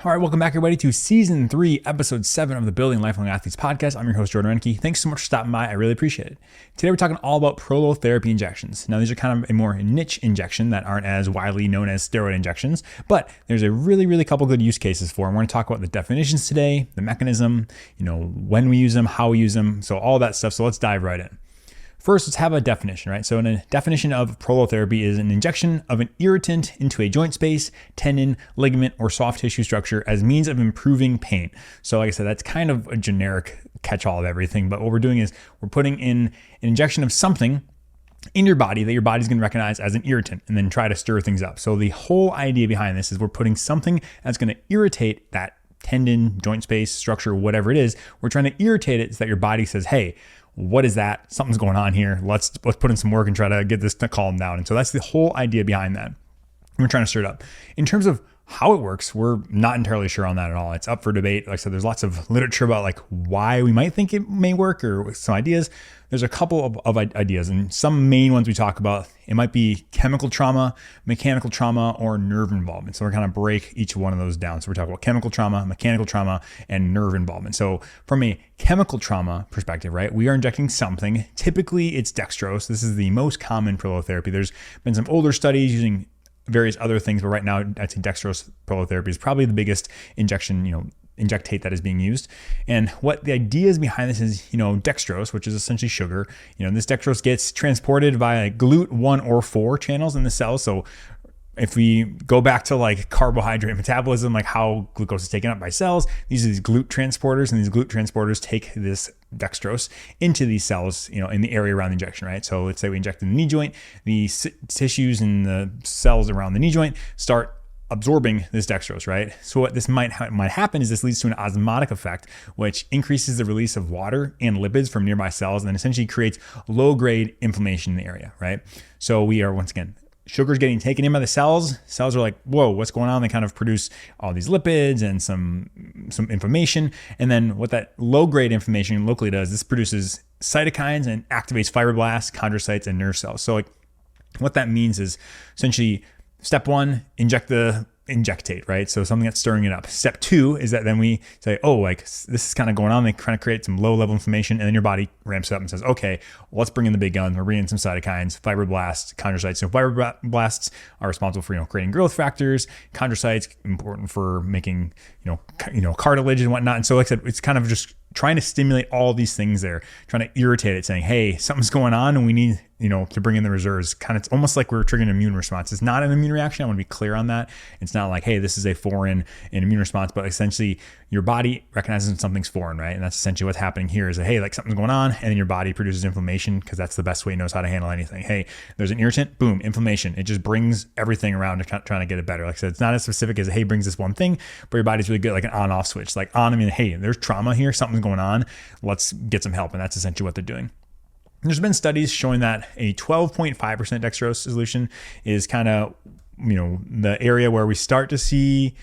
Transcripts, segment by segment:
All right, welcome back, everybody, to Season 3, Episode 7 of the Building Lifelong Athletes podcast. I'm your host, Jordan Rennicke. Thanks so much for stopping by. I really appreciate it. Today, we're talking all about prolotherapy injections. Now, these are kind of a more niche injection that aren't as widely known as steroid injections, but there's a really couple good use cases for them. We're going to talk about the definitions today, the mechanism, when we use them, how we use them, so all that stuff. So let's dive right in. First, let's have a definition, right? So a definition of prolotherapy is an injection of an irritant into a joint space, tendon, ligament, or soft tissue structure as means of improving pain. So like I said, that's kind of a generic catch-all of everything, but what we're doing is we're putting in an injection of something in your body that your body's going to recognize as an irritant and then try to stir things up. So the whole idea behind this is we're putting something that's going to irritate that tendon, joint space, structure, whatever it is. We're trying to irritate it so that your body says, hey, what is that? Something's going on here. Let's put in some work and try to get this to calm down. And so that's the whole idea behind that. We're trying to stir it up. In terms of how it works, we're not entirely sure on that at all. It's up for debate. Like I said, there's lots of literature about like why we might think it may work or some ideas. There's a couple of ideas, and some main ones we talk about. It might be chemical trauma, mechanical trauma, or nerve involvement. So we're going to break each one of those down. So we're talking about chemical trauma, mechanical trauma, and nerve involvement. So from a chemical trauma perspective, right, we are injecting something. Typically, it's dextrose. This is the most common prolotherapy. There's been some older studies using various other things, but right now I'd say dextrose prolotherapy is probably the biggest injection, injectate that is being used. And what the idea is behind this is, dextrose, which is essentially sugar. This dextrose gets transported via GLUT1 or 4 channels in the cells. So if we go back to like carbohydrate metabolism, like how glucose is taken up by cells, these are these GLUT transporters, and these GLUT transporters take this dextrose into these cells, in the area around the injection, right? So let's say we inject in the knee joint, the tissues and the cells around the knee joint start absorbing this dextrose, right? So what this might happen is this leads to an osmotic effect, which increases the release of water and lipids from nearby cells and then essentially creates low-grade inflammation in the area, right? So we are, once again, sugar's getting taken in by the cells. Cells are like, whoa, what's going on? They kind of produce all these lipids and some inflammation. And then what that low-grade inflammation locally does, this produces cytokines and activates fibroblasts, chondrocytes, and nerve cells. So like what that means is essentially step 1, injectate, right? So something that's stirring it up. Step 2 is that then we say, oh, like this is kind of going on. They kind of create some low level inflammation, and then your body ramps up and says, okay, well, let's bring in the big guns. We're bringing in some cytokines, fibroblasts, chondrocytes. So fibroblasts are responsible for, creating growth factors. Chondrocytes important for making, cartilage and whatnot. And so like I said, it's kind of just trying to stimulate all these things there, trying to irritate it, saying, hey, something's going on and we need, to bring in the reserves. It's almost like we're triggering an immune response. It's not an immune reaction. I want to be clear on that. It's not like, hey, this is a foreign immune response, but essentially your body recognizes something's foreign, right? And that's essentially what's happening here is that, hey, like something's going on, and then your body produces inflammation because that's the best way it knows how to handle anything. Hey, there's an irritant, boom, inflammation. It just brings everything around to trying to get it better. Like I said, it's not as specific as, hey, brings this one thing, but your body's really good, like an on-off switch. Like on, hey, there's trauma here, something's going on. Let's get some help. And that's essentially what they're doing. There's been studies showing that a 12.5% dextrose solution is kind of, the area where we start to see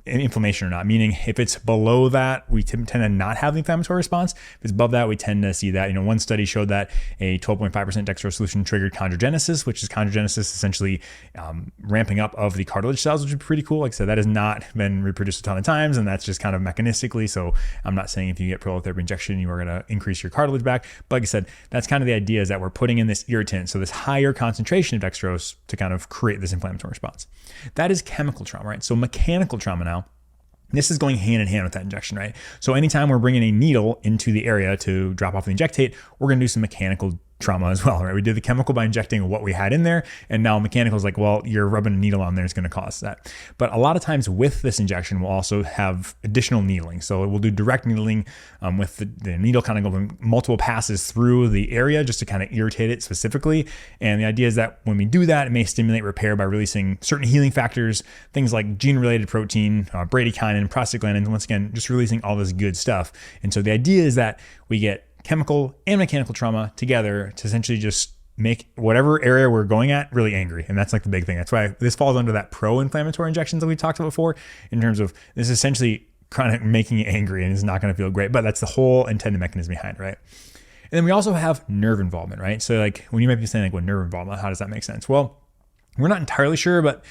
inflammation or not, meaning if it's below that, we tend to not have the inflammatory response. If it's above that, we tend to see that. One study showed that a 12.5% dextrose solution triggered chondrogenesis, which is essentially ramping up of the cartilage cells, which is pretty cool. Like I said, that has not been reproduced a ton of times, and that's just kind of mechanistically. So I'm not saying if you get prolotherapy injection, you are going to increase your cartilage back. But like I said, that's kind of the idea, is that we're putting in this irritant, so this higher concentration of dextrose to kind of create this inflammatory response. That is chemical trauma, right? So mechanical trauma now, this is going hand in hand with that injection, right? So anytime we're bringing a needle into the area to drop off the injectate, we're going to do some mechanical trauma as well, right? We did the chemical by injecting what we had in there, and now mechanical is like, well, you're rubbing a needle on there, it's going to cause that. But a lot of times with this injection, we'll also have additional needling. So we'll do direct needling with the needle kind of going multiple passes through the area just to kind of irritate it specifically. And the idea is that when we do that, it may stimulate repair by releasing certain healing factors, things like gene-related protein, bradykinin, prostaglandins, once again, just releasing all this good stuff. And so the idea is that we get chemical and mechanical trauma together to essentially just make whatever area we're going at really angry. And that's like the big thing. That's why this falls under that pro-inflammatory injections that we talked about before, in terms of this is essentially kind of making you angry and it's not going to feel great, but that's the whole intended mechanism behind it, right? And then we also have nerve involvement, right? So like when you might be saying like, what nerve involvement, how does that make sense? Well, we're not entirely sure, but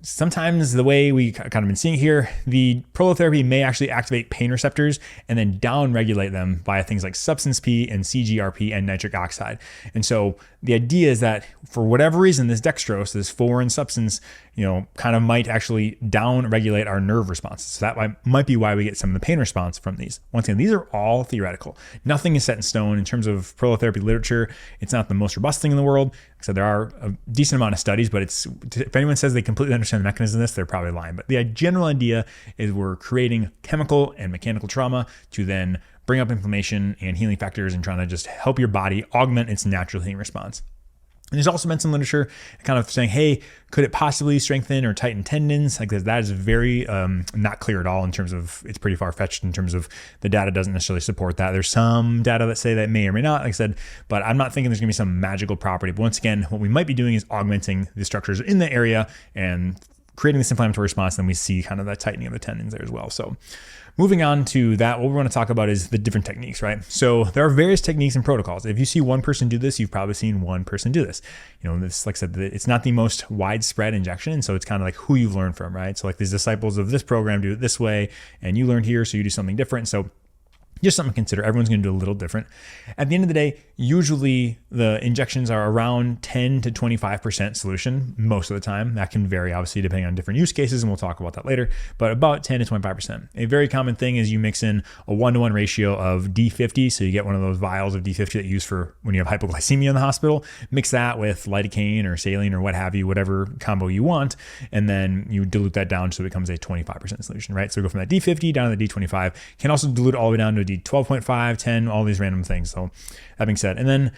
sometimes the way we kind of been seeing here, the prolotherapy may actually activate pain receptors and then down-regulate them via things like substance P and CGRP and nitric oxide. And so the idea is that for whatever reason, this dextrose, this foreign substance, kind of might actually down-regulate our nerve responses. So that might be why we get some of the pain response from these. Once again, these are all theoretical. Nothing is set in stone in terms of prolotherapy literature. It's not the most robust thing in the world. Like I said, there are a decent amount of studies, but if anyone says they completely understand the mechanism of this, they're probably lying. But the general idea is we're creating chemical and mechanical trauma to then bring up inflammation and healing factors and trying to just help your body augment its natural healing response. And there's also been some literature kind of saying, hey, could it possibly strengthen or tighten tendons? Like that is very not clear at all in terms of, it's pretty far-fetched in terms of the data doesn't necessarily support that. There's some data that say that may or may not, like I said, but I'm not thinking there's gonna be some magical property. But once again, what we might be doing is augmenting the structures in the area and creating this inflammatory response. Then we see kind of that tightening of the tendons there as well. So moving on to that, what we want to talk about is the different techniques, right? So there are various techniques and protocols. If you see one person do this, you've probably seen one person do this. This, like I said, it's not the most widespread injection. And so it's kind of like who you've learned from, right? So like these disciples of this program do it this way, and you learned here, so you do something different. So just something to consider. Everyone's going to do a little different. At the end of the day, usually the injections are around 10 to 25% solution most of the time. That can vary, obviously, depending on different use cases, and we'll talk about that later, but about 10 to 25%. A very common thing is you mix in a 1-to-1 ratio of D50, so you get one of those vials of D50 that you use for when you have hypoglycemia in the hospital. Mix that with lidocaine or saline or what have you, whatever combo you want, and then you dilute that down so it becomes a 25% solution, right? So we go from that D50 down to the D25. Can also dilute all the way down to D12.5, 10, all these random things. So that being said, and then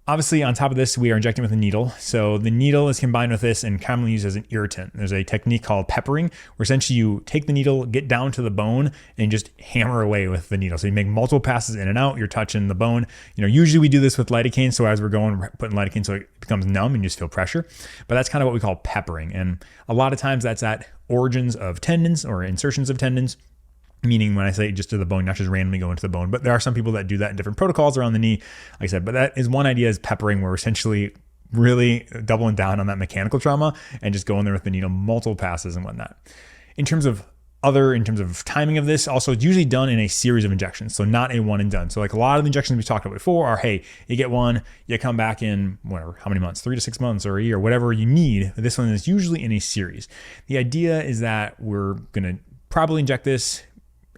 obviously on top of this, we are injecting with a needle. So the needle is combined with this and commonly used as an irritant. There's a technique called peppering, where essentially you take the needle, get down to the bone, and just hammer away with the needle. So you make multiple passes in and out, you're touching the bone. Usually we do this with lidocaine. So as we're going, we're putting lidocaine so it becomes numb and you just feel pressure. But that's kind of what we call peppering. And a lot of times that's at origins of tendons or insertions of tendons. Meaning when I say just to the bone, not just randomly go into the bone, but there are some people that do that in different protocols around the knee, like I said, but that is one idea is peppering, where we're essentially really doubling down on that mechanical trauma and just going there with the needle, multiple passes and whatnot. In terms of timing of this, also it's usually done in a series of injections. So not a one and done. So like a lot of the injections we talked about before are, hey, you get one, you come back in whatever, how many months, 3 to 6 months or a year, whatever you need. This one is usually in a series. The idea is that we're going to probably inject this,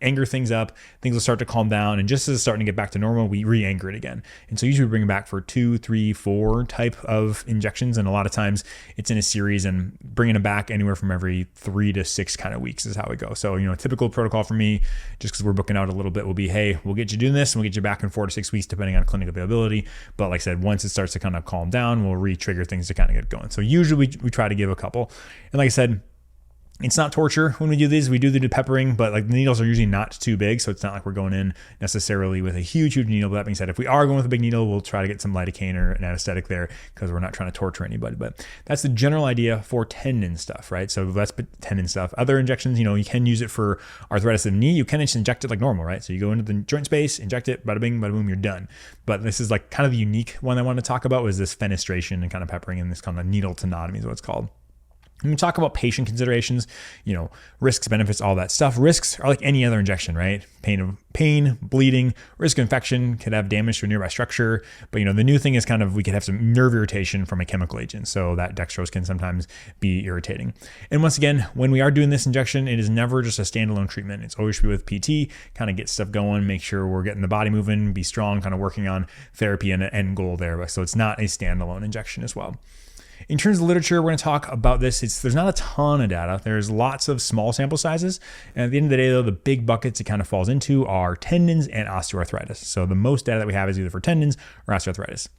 anger things up, things will start to calm down, and just as it's starting to get back to normal, we re-anger it again. And so usually we bring it back for 2, 3, 4 type of injections, and a lot of times it's in a series, and bringing it back anywhere from every 3 to 6 kind of weeks is how we go. So a typical protocol for me, just because we're booking out a little bit, will be, hey, we'll get you doing this and we'll get you back in 4 to 6 weeks depending on clinic availability. But like I said, once it starts to kind of calm down, we'll re-trigger things to kind of get going. So usually we try to give a couple, and like I said, it's not torture when we do these. We do the peppering, but like the needles are usually not too big, so it's not like we're going in necessarily with a huge needle. But that being said, if we are going with a big needle, we'll try to get some lidocaine or an anesthetic there because we're not trying to torture anybody. But that's the general idea for tendon stuff, right? So that's tendon stuff. Other injections, you can use it for arthritis of the knee. You can just inject it like normal, right? So you go into the joint space, inject it, bada bing, bada boom, you're done. But this is like kind of the unique one I want to talk about, was this fenestration and kind of peppering, and this kind of needle tenotomy is what it's called. When we talk about patient considerations, risks, benefits, all that stuff. Risks are like any other injection, right? Pain, bleeding, risk of infection, could have damage to a nearby structure. But the new thing is we could have some nerve irritation from a chemical agent. So that dextrose can sometimes be irritating. And once again, when we are doing this injection, it is never just a standalone treatment. It's always with PT, kind of get stuff going, make sure we're getting the body moving, be strong, kind of working on therapy and an end goal there. So it's not a standalone injection as well. In terms of literature, we're going to talk about this. There's not a ton of data. There's lots of small sample sizes. And at the end of the day, though, the big buckets it kind of falls into are tendons and osteoarthritis. So the most data that we have is either for tendons or osteoarthritis.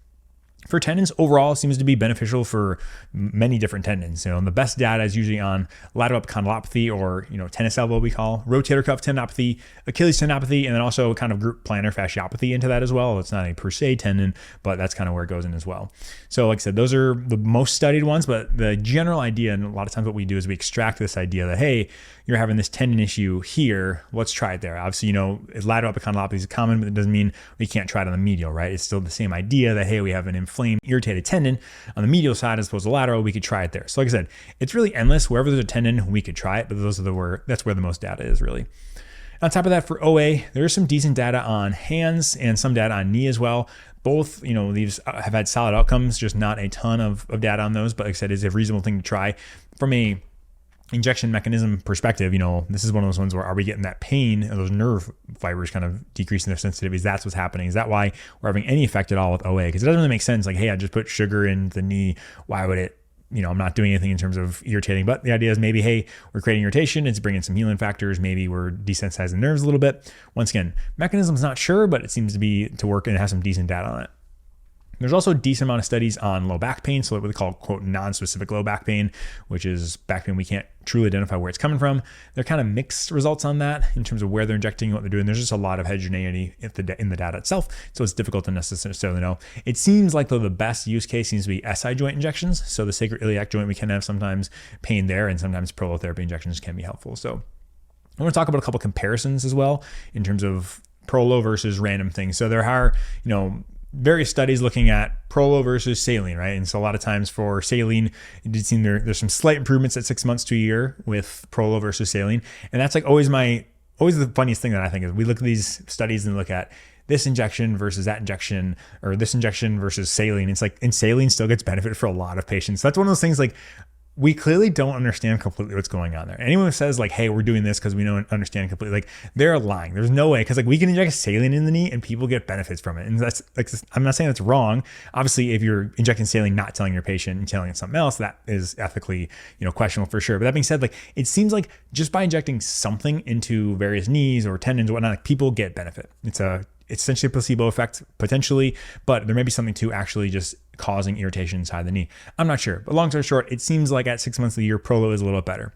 For tendons, overall, seems to be beneficial for many different tendons. The best data is usually on lateral epicondylopathy, or tennis elbow we call, rotator cuff tendinopathy, Achilles tendinopathy, and then also kind of group plantar fasciopathy into that as well. It's not a per se tendon, but that's kind of where it goes in as well. So like I said, those are the most studied ones, but the general idea, and a lot of times what we do is we extract this idea that, hey, you're having this tendon issue here, let's try it there. Obviously, lateral epicondylopathy is common, but it doesn't mean we can't try it on the medial, right? It's still the same idea that, hey, we have an inflamed, irritated tendon on the medial side as opposed to lateral, we could try it there. So like I said, it's really endless. Wherever there's a tendon, we could try it, but that's where the most data is really. On top of that, for OA, there's some decent data on hands and some data on knee as well. Both, these have had solid outcomes, just not a ton of data on those, but like I said, it's a reasonable thing to try. From a injection mechanism perspective, this is one of those ones where are we getting that pain and those nerve fibers kind of decreasing their sensitivities? That's what's happening. Is that why we're having any effect at all with OA? Because it doesn't really make sense. Like, hey, I just put sugar in the knee. Why would it? I'm not doing anything in terms of irritating, but the idea is maybe, hey, we're creating irritation. It's bringing some healing factors. Maybe we're desensitizing the nerves a little bit. Once again, mechanism's not sure, but it seems to work and have some decent data on it. There's also a decent amount of studies on low back pain, so what we call, quote, non-specific low back pain, which is back pain we can't truly identify where it's coming from. They're kind of mixed results on that in terms of where they're injecting, what they're doing. There's just a lot of heterogeneity in the data itself, so it's difficult to necessarily know. It seems like, though, the best use case seems to be SI joint injections. So the sacroiliac joint, we can have sometimes pain there, and sometimes prolotherapy injections can be helpful. So I want to talk about a couple comparisons as well in terms of prolo versus random things. So there are, various studies looking at prolo versus saline, right? And so a lot of times for saline, it did seem there's some slight improvements at 6 months to a year with prolo versus saline. And that's like always the funniest thing that I think is we look at these studies and look at this injection versus that injection, or this injection versus saline. It's like, and saline still gets benefit for a lot of patients. So that's one of those things, like, we clearly don't understand completely what's going on there. Anyone who says like, hey, we're doing this because we don't understand completely, like, they're lying. There's no way. Because like we can inject saline in the knee and people get benefits from it. And that's like, I'm not saying that's wrong. Obviously, if you're injecting saline, not telling your patient and telling it something else, that is ethically, questionable for sure. But that being said, like, it seems like just by injecting something into various knees or tendons or whatnot, like, people get benefit. It's essentially a placebo effect potentially, but there may be something to actually just causing irritation inside the knee. I'm not sure, but long story short, it seems like at 6 months of the year, prolo is a little bit better.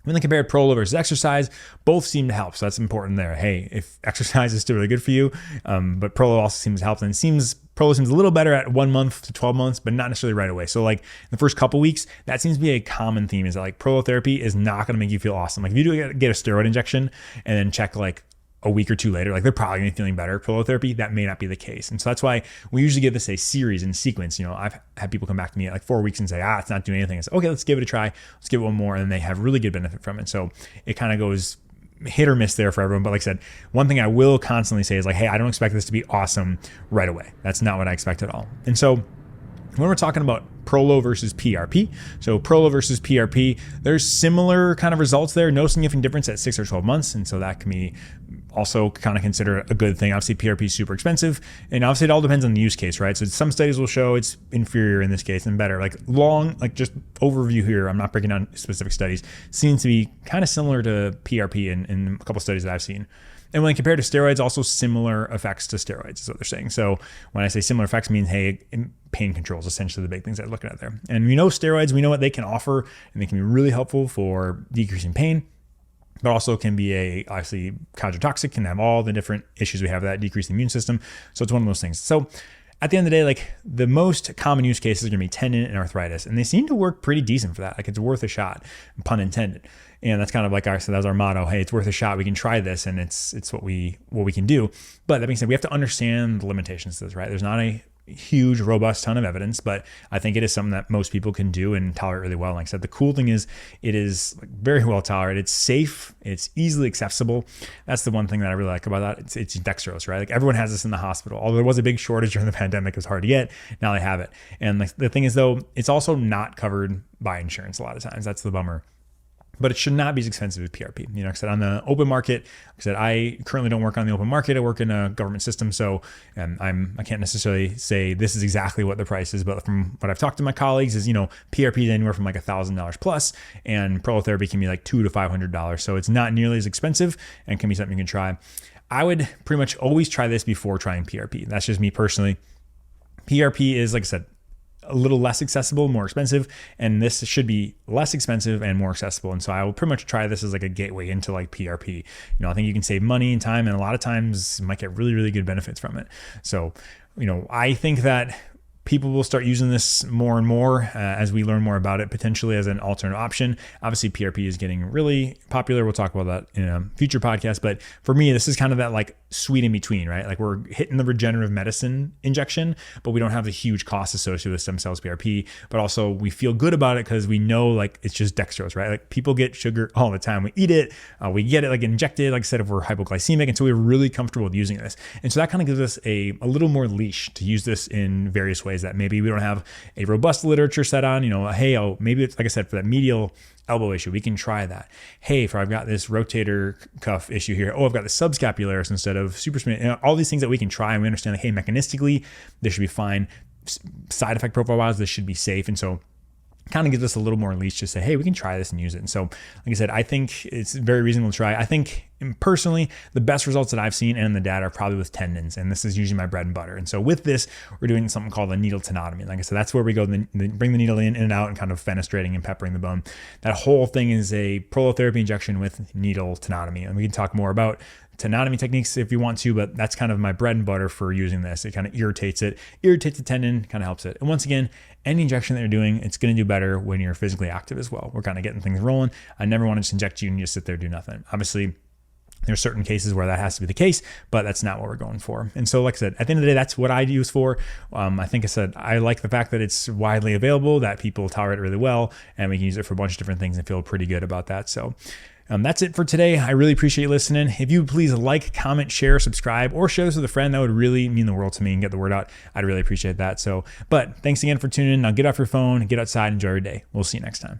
When they compared prolo versus exercise, both seem to help. So that's important there. Hey, if exercise is still really good for you, but prolo also seems to help. And prolo seems a little better at 1 month to 12 months, but not necessarily right away. So like the first couple weeks, that seems to be a common theme, is that like prolotherapy is not going to make you feel awesome. Like if you do get a steroid injection and then check like a week or two later, like they're probably gonna be feeling better. Prolotherapy, that may not be the case. And so that's why we usually give this a series and sequence. I've had people come back to me at like 4 weeks and say, it's not doing anything. I say, okay, let's give it a try. Let's give it one more. And they have really good benefit from it. So it kind of goes hit or miss there for everyone. But like I said, one thing I will constantly say is like, hey, I don't expect this to be awesome right away. That's not what I expect at all. And so when we're talking about prolo versus PRP, so prolo versus PRP, there's similar kind of results there. No significant difference at 6 or 12 months. And so that can be also kind of considered a good thing. Obviously, PRP is super expensive. And obviously, it all depends on the use case, right? So some studies will show it's inferior in this case and better. Like just overview here, I'm not breaking down specific studies, seems to be kind of similar to PRP in a couple studies that I've seen. And when compared to steroids, also similar effects to steroids is what they're saying. So when I say similar effects, means, hey, pain control is essentially the big things I'm looking at there. And steroids, we know what they can offer, and they can be really helpful for decreasing pain, but also can be obviously cardiotoxic, can have all the different issues we have that decrease the immune system. So it's one of those things. So at the end of the day, like the most common use cases are going to be tendon and arthritis, and they seem to work pretty decent for that. Like it's worth a shot, pun intended. And that's kind of like that's our motto. Hey, it's worth a shot. We can try this, and it's what we can do. But that being said, we have to understand the limitations to this, right? There's not a huge, robust ton of evidence, but I think it is something that most people can do and tolerate really well. Like I said, the cool thing is it is very well tolerated. It's safe. It's easily accessible. That's the one thing that I really like about that. It's dextrose, right? Like everyone has this in the hospital. Although there was a big shortage during the pandemic, it was hard to get. Now they have it. And the thing is, though, it's also not covered by insurance a lot of times. That's the bummer. But it should not be as expensive as PRP. Like I said, on the open market, like I said, I currently don't work on the open market. I work in a government system. So I can't necessarily say this is exactly what the price is, but from what I've talked to my colleagues is, PRP is anywhere from like $1,000 plus, and prolotherapy can be like $200 to $500. So it's not nearly as expensive and can be something you can try. I would pretty much always try this before trying PRP. That's just me personally. PRP is, like I said, a little less accessible, more expensive, and this should be less expensive and more accessible. And so I will pretty much try this as like a gateway into like PRP. I think you can save money and time, and a lot of times you might get really, really good benefits from it. So, I think that People will start using this more and more as we learn more about it, potentially as an alternate option. Obviously, PRP is getting really popular. We'll talk about that in a future podcast. But for me, this is kind of that like sweet in between, right? Like we're hitting the regenerative medicine injection, but we don't have the huge costs associated with stem cells PRP. But also we feel good about it because we know like it's just dextrose, right? Like people get sugar all the time. We eat it, we get it like injected, like I said, if we're hypoglycemic. And so we're really comfortable with using this. And so that kind of gives us a little more leash to use this in various ways that maybe we don't have a robust literature set on, hey, maybe it's like I said, for that medial elbow issue, we can try that. Hey, I've got this rotator cuff issue here. I've got the subscapularis instead of supraspinatus. All these things that we can try, and we understand, like, hey, mechanistically, this should be fine. Side effect profile wise, this should be safe. And so kind of gives us a little more leash to say, hey, we can try this and use it. And so, like I said, I think it's very reasonable to try. I think personally, the best results that I've seen and in the data are probably with tendons. And this is usually my bread and butter. And so with this, we're doing something called a needle tenotomy. Like I said, that's where we go, bring the needle in and out and kind of fenestrating and peppering the bone. That whole thing is a prolotherapy injection with needle tenotomy. And we can talk more about tenotomy techniques if you want to, but that's kind of my bread and butter for using this. It kind of irritates the tendon, kind of helps it. And once again, any injection that you're doing, it's going to do better when you're physically active as well. We're kind of getting things rolling. I never want to just inject you and you just sit there and do nothing. Obviously, there's certain cases where that has to be the case, but that's not what we're going for. And so, like I said, at the end of the day, that's what I use for. I think I said, I like the fact that it's widely available, that people tolerate it really well, and we can use it for a bunch of different things and feel pretty good about that. So that's it for today. I really appreciate you listening. If you please like, comment, share, subscribe, or share this with a friend, that would really mean the world to me and get the word out. I'd really appreciate that. But thanks again for tuning in. Now get off your phone, get outside, enjoy your day. We'll see you next time.